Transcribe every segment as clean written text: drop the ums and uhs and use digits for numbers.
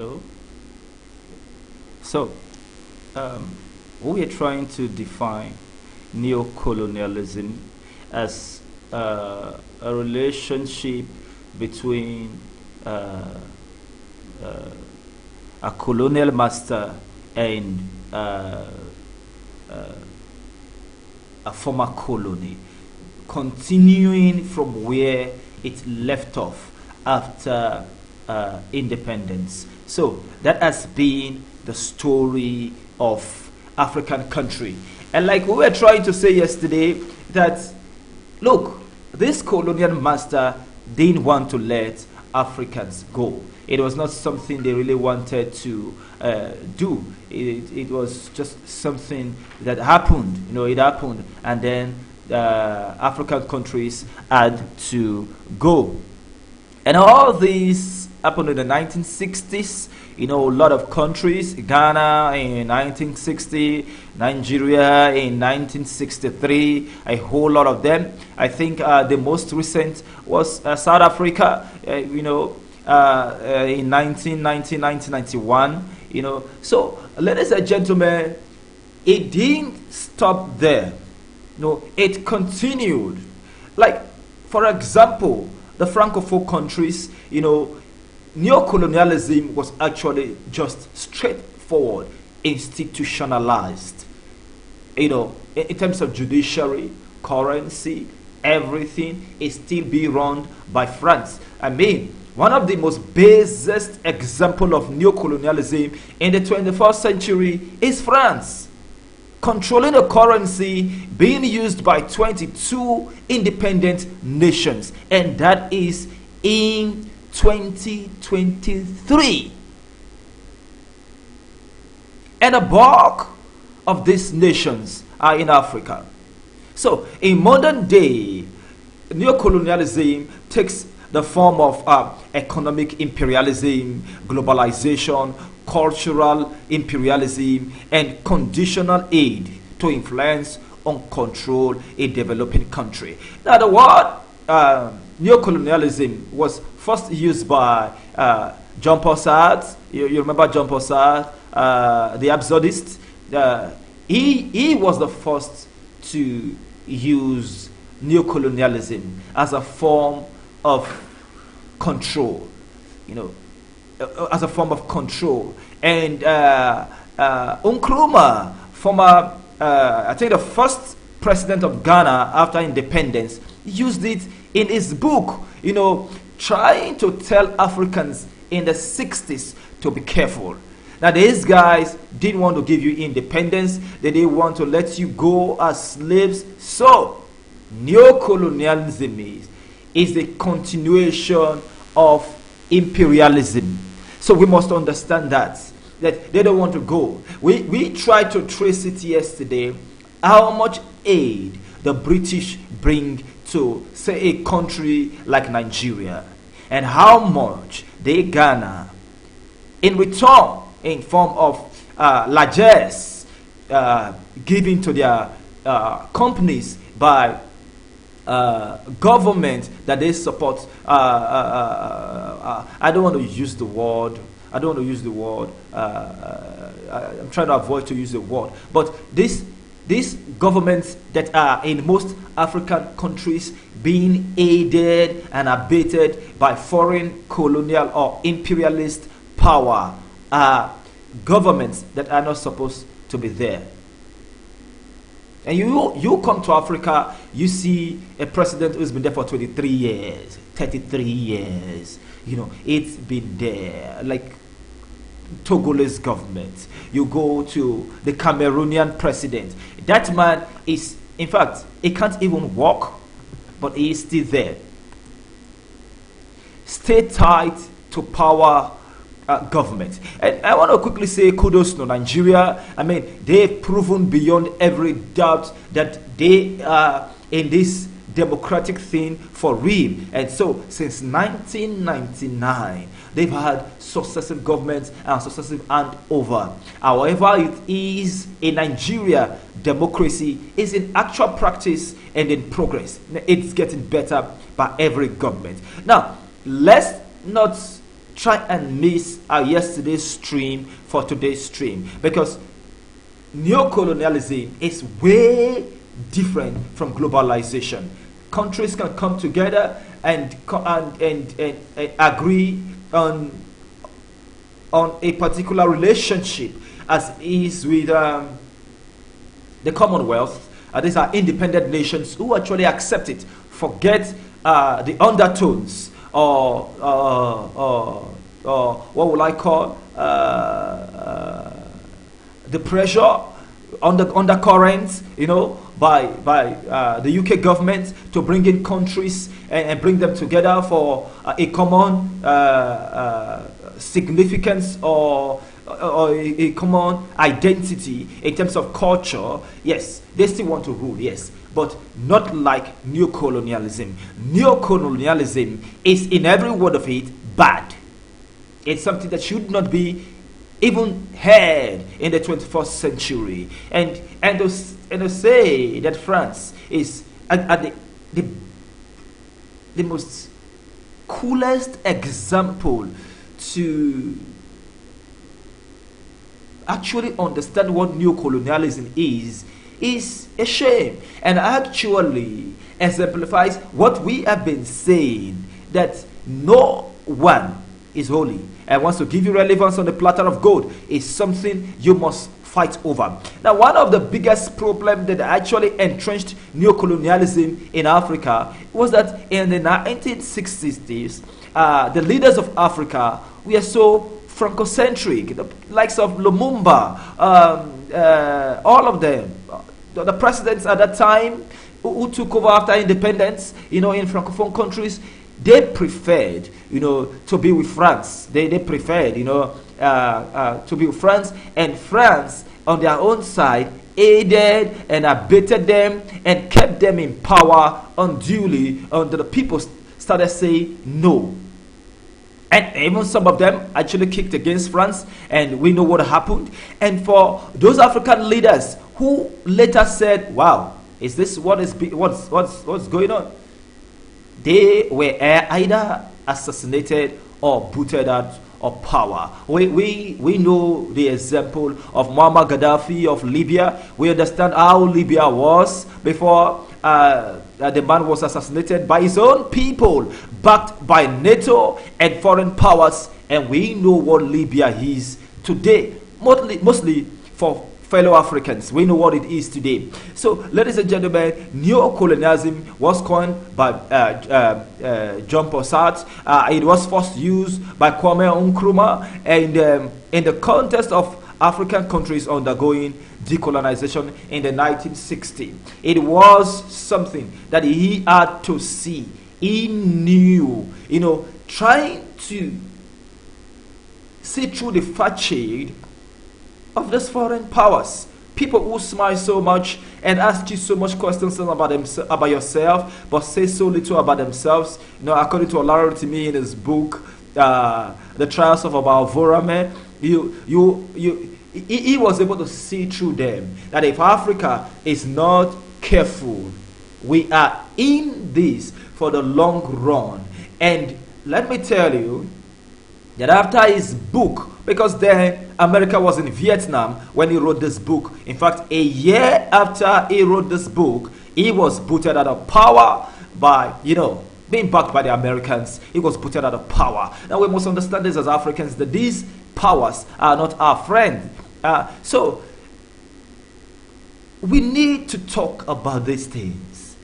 Hello. So, um, we are trying to define neo-colonialism as a relationship between uh, uh, a colonial master and uh, a former colony, continuing from where it left off after independence. So that has been the story of African country. And like we were trying to say yesterday, that look, this colonial master didn't want to let Africans go. It was not something they really wanted to do. It was just something that happened. It happened, and then African countries had to go. And all these happened in the 1960s. A lot of countries, Ghana in 1960, Nigeria in 1963, a whole lot of them. I think the most recent was South Africa, in 1990, 1991. So, ladies and gentlemen, it didn't stop there. It continued. Like, for example, the Francophone countries, neo-colonialism was actually just straightforward, institutionalized. In terms of judiciary, currency, everything is still being run by France. I mean, one of the most basest example of neo-colonialism in the 21st century is France, controlling a currency being used by 22 independent nations, and that is in 2023. And a bulk of these nations are in Africa. So, in modern day, neo-colonialism takes the form of economic imperialism, globalization, cultural imperialism, and conditional aid to influence and control a developing country. Now, the word neo-colonialism was first used by John Paul Sartre. You remember John Paul Sartre, the absurdist? He was the first to use neo-colonialism as a form of control, as a form of control. And Nkrumah, former, I think the first president of Ghana after independence, used it in his book, trying to tell Africans in the 60s to be careful. Now, these guys didn't want to give you independence. They didn't want to let you go as slaves. So, neo-colonialism is the continuation of imperialism. So, we must understand that they don't want to go. We tried to trace it yesterday, how much aid the British bring to, say, a country like Nigeria, and how much they garner in return in form of largesse given to their companies by government that they support. I don't want to use the word. I'm trying to avoid to use the word. But these governments that are in most African countries being aided and abated by foreign colonial or imperialist power are governments that are not supposed to be there. And you come to Africa, you see a president who's been there for 23 years, 33 years. It's been there. Like Togolese government. You go to the Cameroonian president. That man is, in fact, he can't even walk, but he is still there. Stay tied to power government. And I want to quickly say kudos to Nigeria. I mean, they've proven beyond every doubt that they are in this democratic thing for real. And so, since 1999, they've had successive governments and successive handover. However, it is in Nigeria, democracy is in actual practice and in progress. It's getting better by every government. Now, let's not try and miss yesterday's stream for today's stream, because neo-colonialism is way different from globalization. Countries can come together and agree on a particular relationship, as is with the Commonwealth. These are independent nations who actually accept it, forget the undertones or what would I call the pressure, undercurrents, by the UK government to bring in countries and bring them together for a common significance or a common identity in terms of culture. Yes, they still want to rule, yes, but not like neo-colonialism. Neo-colonialism is, in every word of it, bad. It's something that should not be even heard in the 21st century. And to say that France is at the most coolest example to actually understand what neo-colonialism is a shame, and actually exemplifies what we have been saying, that no one is holy and wants to give you relevance on the platter of gold is something you must fight over. Now, one of the biggest problems that actually entrenched neo-colonialism in Africa was that in the 1960s, the leaders of Africa were so Francocentric, the likes of Lumumba, all of them, the presidents at that time who took over after independence, in Francophone countries, they preferred, to be with France. They preferred, to be with France, and France, on their own side, aided and abated them and kept them in power unduly until the people started saying no. And even some of them actually kicked against France, and we know what happened. And for those African leaders who later said, "Wow, is this what's going on?" They were either assassinated or booted out of power. We know the example of Muammar Gaddafi of Libya. We understand how Libya was before the man was assassinated by his own people, backed by NATO and foreign powers. And we know what Libya is today, mostly for fellow Africans. We know what it is today. So, ladies and gentlemen, neo-colonialism was coined by John Paul Sartre. It was first used by Kwame Nkrumah, and in the context of African countries undergoing decolonization in the 1960s. It was something that he had to see. He knew, trying to see through the facade of these foreign powers. People who smile so much and ask you so much questions about yourself, but say so little about themselves. According to Olaritimi in his book, The Trials of Abavorame, he was able to see through them that if Africa is not careful, we are in this for the long run. And let me tell you that after his book, because then America was in Vietnam when he wrote this book. In fact, a year after he wrote this book, he was booted out of power by, being backed by the Americans. He was booted out of power. Now we must understand this as Africans, that these powers are not our friend. So we need to talk about these things,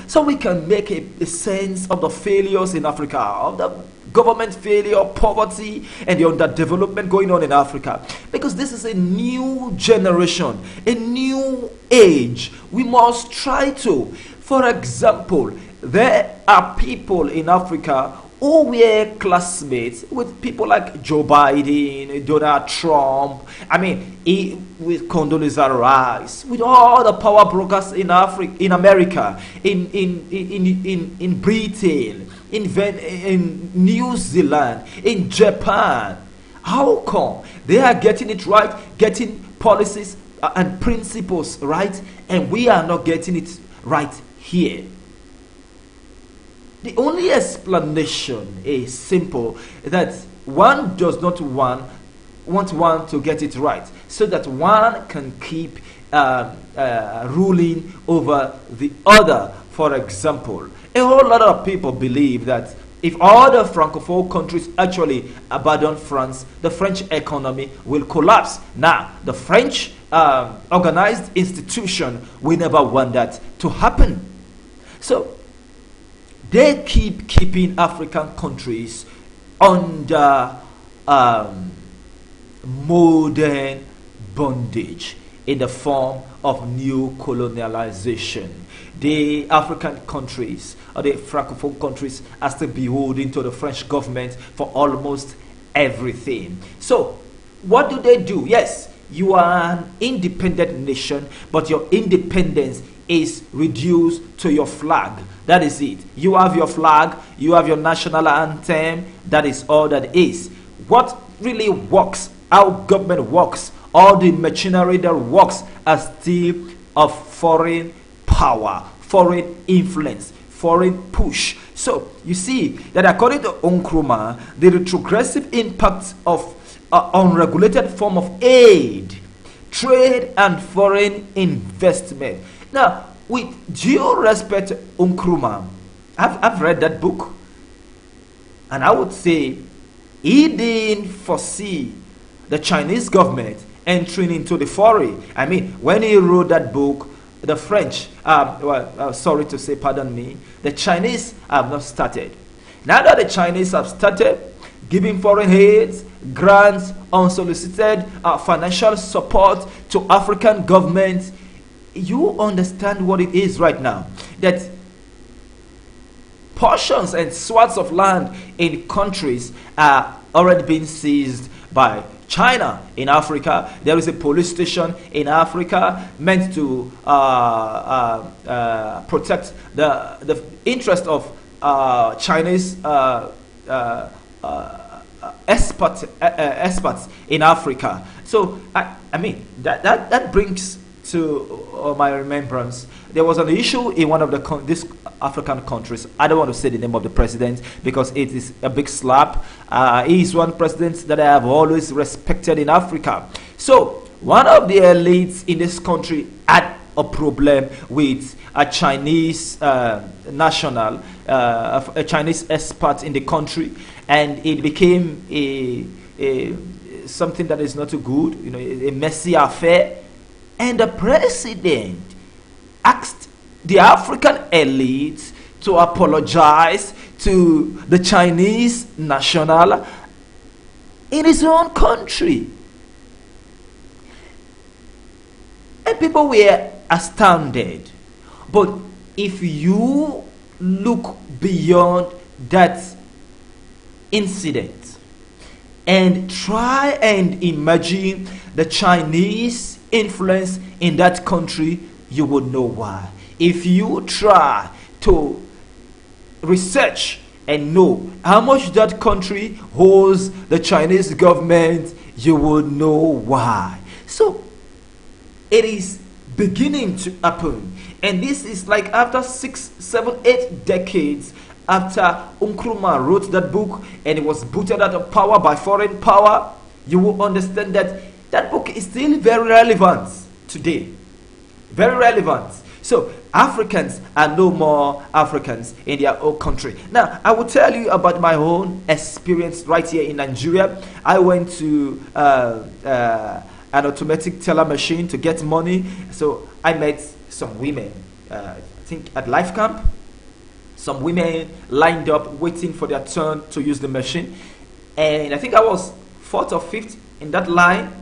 so we can make a sense of the failures in Africa, of the government failure, poverty, and the underdevelopment going on in Africa. Because this is a new generation, a new age. We must try to. For example, there are people in Africa who were classmates with people like Joe Biden, Donald Trump, with Condoleezza Rice, with all the power brokers in Africa, in America, in Britain, in New Zealand, in Japan. How come they are getting it right, getting policies and principles right, and we are not getting it right here? The only explanation is simple, that one does not want one to get it right, so that one can keep ruling over the other. For example, a whole lot of people believe that if all the Francophone countries actually abandon France, the French economy will collapse. Now, the French organized institution will never want that to happen. So, they keep keeping African countries under modern bondage in the form of neo-colonialization. The African countries, or the Francophone countries, are still beholden to the French government for almost everything. So, what do? Yes, you are an independent nation, but your independence is reduced to your flag. That is it. You have your flag, you have your national anthem, that is all that is. What really works, how government works, all the machinery that works are still of foreign power, foreign influence, foreign push. So you see that according to Nkrumah, the retrogressive impact of unregulated form of aid, trade, and foreign investment. Now, with due respect to Nkrumah, I've read that book, and I would say he didn't foresee the Chinese government entering into the foray. I mean, when he wrote that book, the French, sorry to say, pardon me, the Chinese have not started. Now that the Chinese have started giving foreign aids, grants, unsolicited financial support to African governments, you understand what it is right now. That portions and swaths of land in countries are already being seized by China. In Africa, there is a police station in Africa meant to protect the interest of Chinese experts in Africa. So I mean that brings to my remembrance, there was an issue in one of this African countries. I don't want to say the name of the president because it is a big slap. He is one president that I have always respected in Africa. So one of the elites in this country had a problem with a Chinese national, a Chinese expert in the country, and it became something that is not too good, a messy affair. And the president asked the African elite to apologize to the Chinese national in his own country. And people were astounded. But if you look beyond that incident and try and imagine the Chinese influence in that country, you would know why. If you try to research and know how much that country holds the Chinese government, you would know why. So it is beginning to happen, and this is like after 6, 7, 8 decades after Nkrumah wrote that book and it was booted out of power by foreign power. You will understand that that book is still very relevant today. Very relevant. So Africans are no more Africans in their own country. Now, I will tell you about my own experience right here in Nigeria. I went to an automatic teller machine to get money. So I met some women, I think at Life Camp. Some women lined up waiting for their turn to use the machine. And I think I was 4th or 5th in that line.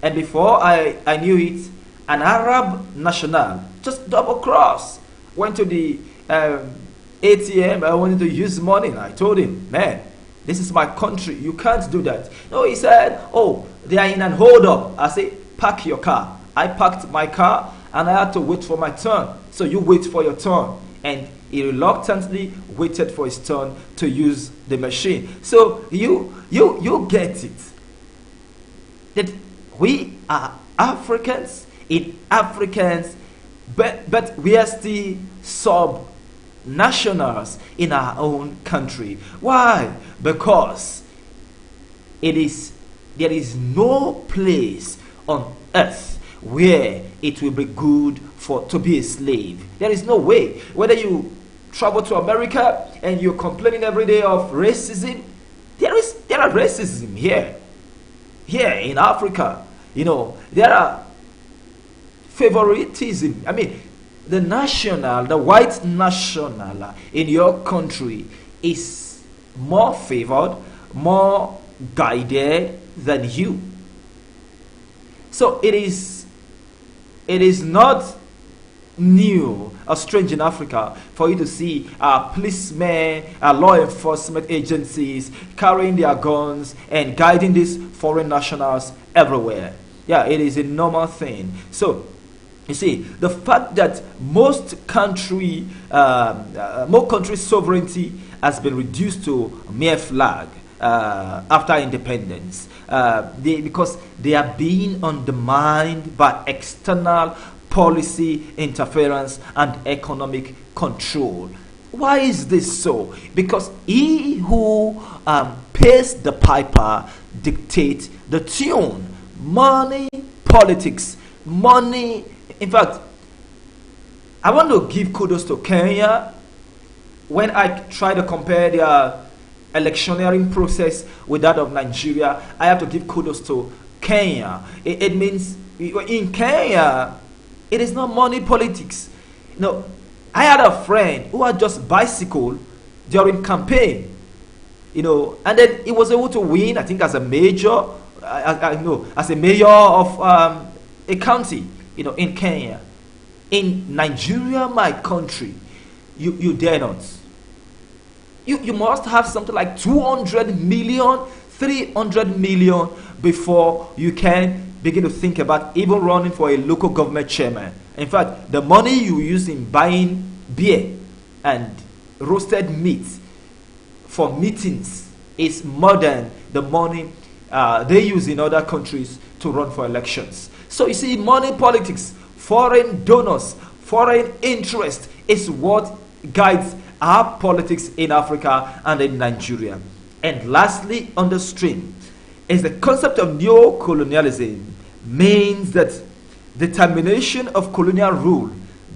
And before I knew it, an Arab national just double cross, went to the ATM. I wanted to use money. And I told him, man, this is my country. You can't do that. No, he said, oh, they are in an hold up. I said, park your car. I parked my car and I had to wait for my turn. So you wait for your turn. And he reluctantly waited for his turn to use the machine. So you get it. That we are Africans in Africans, but we are still sub-nationals in our own country. Why? Because it is there is no place on earth where it will be good for to be a slave. There is no way. Whether you travel to America and you're complaining every day of racism, there are racism here. Here in Africa, there are favoritism. I mean, the white national in your country is more favored, more guided than you. So it is not new or strange in Africa for you to see policemen, law enforcement agencies carrying their guns and guiding these foreign nationals everywhere. Yeah, it is a normal thing. So you see, the fact that most country sovereignty has been reduced to mere flag after independence, because they are being undermined by external policy interference and economic control. Why is this so? Because he who pays the piper dictates the tune. Money, politics, money. In fact, I want to give kudos to Kenya. When I try to compare their electioneering process with that of Nigeria, I have to give kudos to Kenya. It means in Kenya, it is not money politics. I had a friend who had just bicycle during campaign, and then he was able to win, I think, as a mayor, as a mayor of a county, in Kenya. In Nigeria, my country, you dare not. You must have something like 200 million, 300 million before you can begin to think about even running for a local government chairman. In fact, the money you use in buying beer and roasted meat for meetings is more than the money they use in other countries to run for elections. So you see, money politics, foreign donors, foreign interest is what guides our politics in Africa and in Nigeria. And lastly, on the stream, is the concept of neo-colonialism means that the termination of colonial rule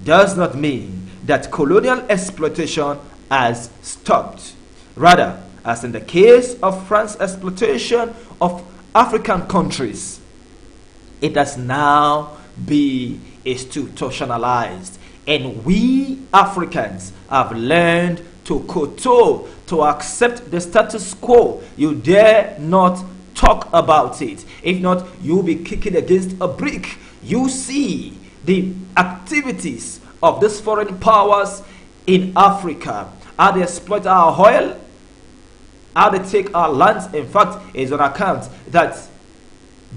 does not mean that colonial exploitation has stopped. Rather, as in the case of France's exploitation of African countries, it has now been institutionalized, and we Africans have learned to kowtow, to accept the status quo. You dare not talk about it. If not, you'll be kicking against a brick. You see the activities of these foreign powers in Africa, how they exploit our oil, how they take our lands. In fact, it's on account that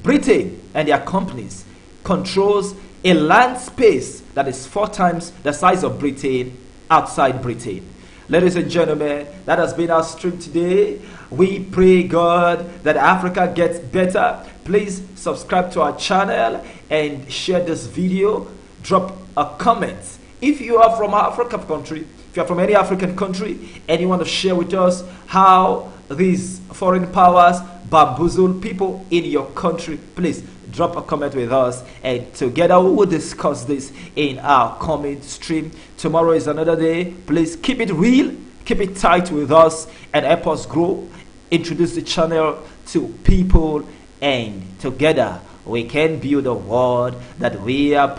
Britain and their companies controls a land space that is 4 times the size of Britain outside Britain. Ladies and gentlemen, that has been our stream today. We pray God that Africa gets better. Please subscribe to our channel and share this video. Drop a comment. If you are from African country, if you are from any African country, and you want to share with us how these foreign powers bamboozle people in your country, please drop a comment with us, and together we will discuss this in our coming stream. Tomorrow is another day. Please keep it real, keep it tight with us, and help us grow. Introduce the channel to people, and together we can build a world that we are proud